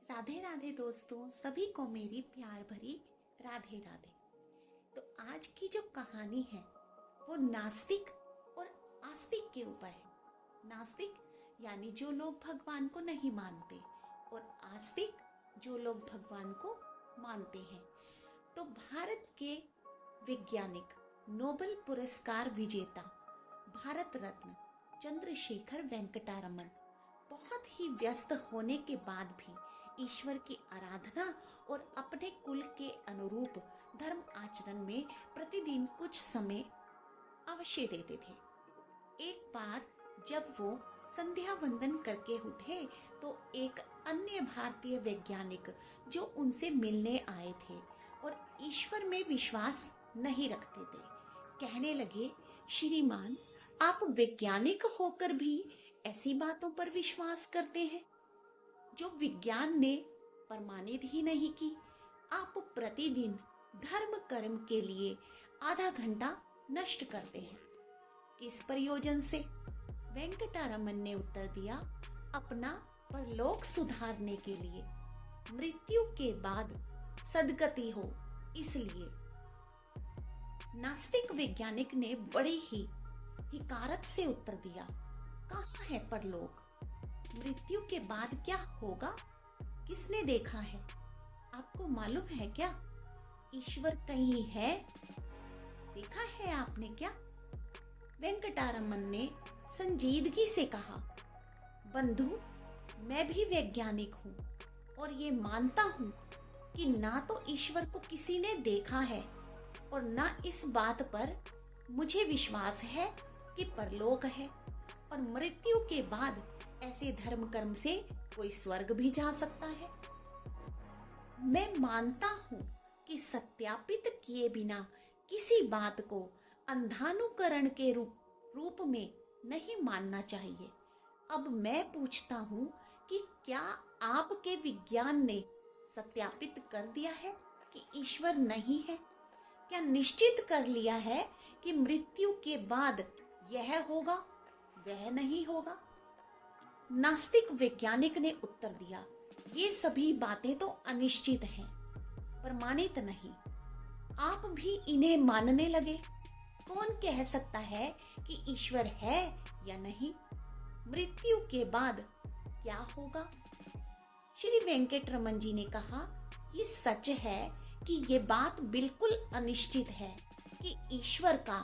राधे राधे दोस्तों, सभी को मेरी प्यार भरी राधे राधे। तो आज की जो कहानी है वो नास्तिक और आस्तिक के ऊपर है। नास्तिक यानी जो लोग भगवान को नहीं मानते और आस्तिक जो लोग भगवान को मानते हैं। तो भारत के वैज्ञानिक, नोबेल पुरस्कार विजेता, भारत रत्न चंद्रशेखर वेंकटारमन बहुत ही व्यस्त होने के बाद भी ईश्वर की आराधना और अपने कुल के अनुरूप धर्म आचरण में प्रतिदिन कुछ समय अवश्य देते थे। एक बार जब वो संध्या वंदन करके उठे तो एक अन्य भारतीय वैज्ञानिक जो उनसे मिलने आए थे और ईश्वर में विश्वास नहीं रखते थे, कहने लगे, श्रीमान, आप वैज्ञानिक होकर भी ऐसी बातों पर विश्वास करते हैं जो विज्ञान ने प्रमाणित ही नहीं की। आप प्रतिदिन धर्म कर्म के लिए आधा घंटा नष्ट करते हैं, किस प्रयोजन से? वेंकटारमन ने उत्तर दिया, अपना परलोक सुधारने के लिए, मृत्यु के बाद सदगति हो इसलिए। नास्तिक वैज्ञानिक ने बड़ी ही हिकारत से उत्तर दिया, कहाँ है परलोक? मृत्यु के बाद क्या होगा? किसने देखा है? आपको मालूम है क्या? ईश्वर कहीं है? देखा है आपने क्या? वेंकटारमन ने संजीदगी से कहा, बंधु, मैं भी वैज्ञानिक हूँ और ये मानता हूँ कि ना तो ईश्वर को किसी ने देखा है और ना इस बात पर मुझे विश्वास है कि परलोक है और मृत्यु के बाद ऐसे धर्म कर्म से कोई स्वर्ग भी जा सकता है। मैं मानता हूँ कि सत्यापित किए बिना किसी बात को अंधानुकरण के रूप में नहीं मानना चाहिए। अब मैं पूछता हूँ कि क्या आपके विज्ञान ने सत्यापित कर दिया है कि ईश्वर नहीं है? क्या निश्चित कर लिया है कि मृत्यु के बाद यह होगा, वह नहीं होगा? नास्तिक वैज्ञानिक ने उत्तर दिया, ये सभी बातें तो अनिश्चित हैं, प्रमाणित नहीं। आप भी इन्हें मानने लगे। कौन कह सकता है कि ईश्वर है या नहीं? मृत्यु के बाद क्या होगा? श्री वेंकटरमन जी ने कहा, ये सच है कि ये बात बिल्कुल अनिश्चित है कि ईश्वर का,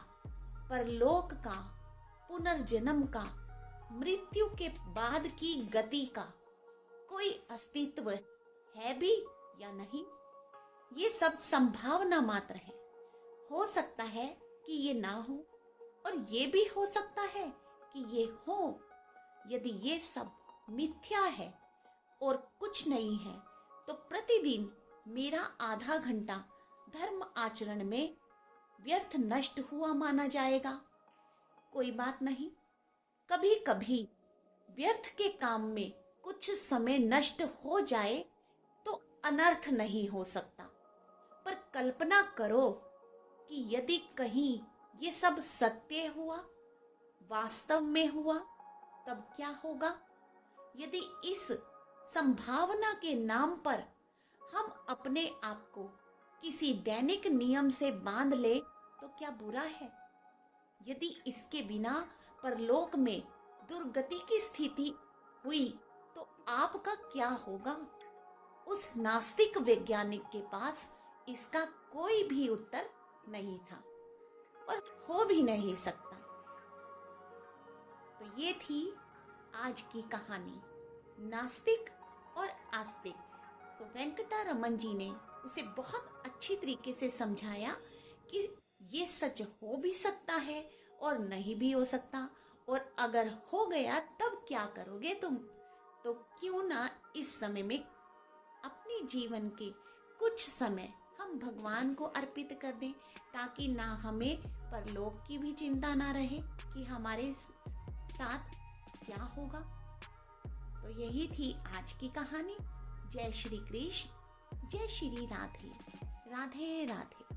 परलोक का, पुनर्जन्म का, मृत्यु के बाद की गति का कोई अस्तित्व है भी या नहीं। ये सब संभावना मात्र है। हो सकता है कि ये ना हो और ये भी हो सकता है कि ये हो। यदि ये सब मिथ्या है और कुछ नहीं है तो प्रतिदिन मेरा आधा घंटा धर्म आचरण में व्यर्थ नष्ट हुआ माना जाएगा। कोई बात नहीं, कभी कभी व्यर्थ के काम में कुछ समय नष्ट हो जाए तो अनर्थ नहीं हो सकता। पर कल्पना करो कि यदि कहीं ये सब सत्य हुआ, वास्तव में हुआ, तब क्या होगा? यदि इस संभावना के नाम पर हम अपने आप को किसी दैनिक नियम से बांध ले तो क्या बुरा है? यदि इसके बिना परलोक में दुर्गति की स्थिति हुई तो आपका क्या होगा? उस नास्तिक वैज्ञानिक के पास इसका कोई भी उत्तर नहीं था और हो भी नहीं सकता। तो ये थी आज की कहानी, नास्तिक और आस्तिक। तो वेंकटारमन जी ने उसे बहुत अच्छी तरीके से समझाया कि ये सच हो भी सकता है और नहीं भी हो सकता, और अगर हो गया तब क्या करोगे तुम? तो क्यों ना इस समय में अपने जीवन के कुछ समय हम भगवान को अर्पित कर दें, ताकि ना हमें परलोक की भी चिंता ना रहे कि हमारे साथ क्या होगा। तो यही थी आज की कहानी। जय श्री कृष्ण, जय श्री राधे, राधे राधे।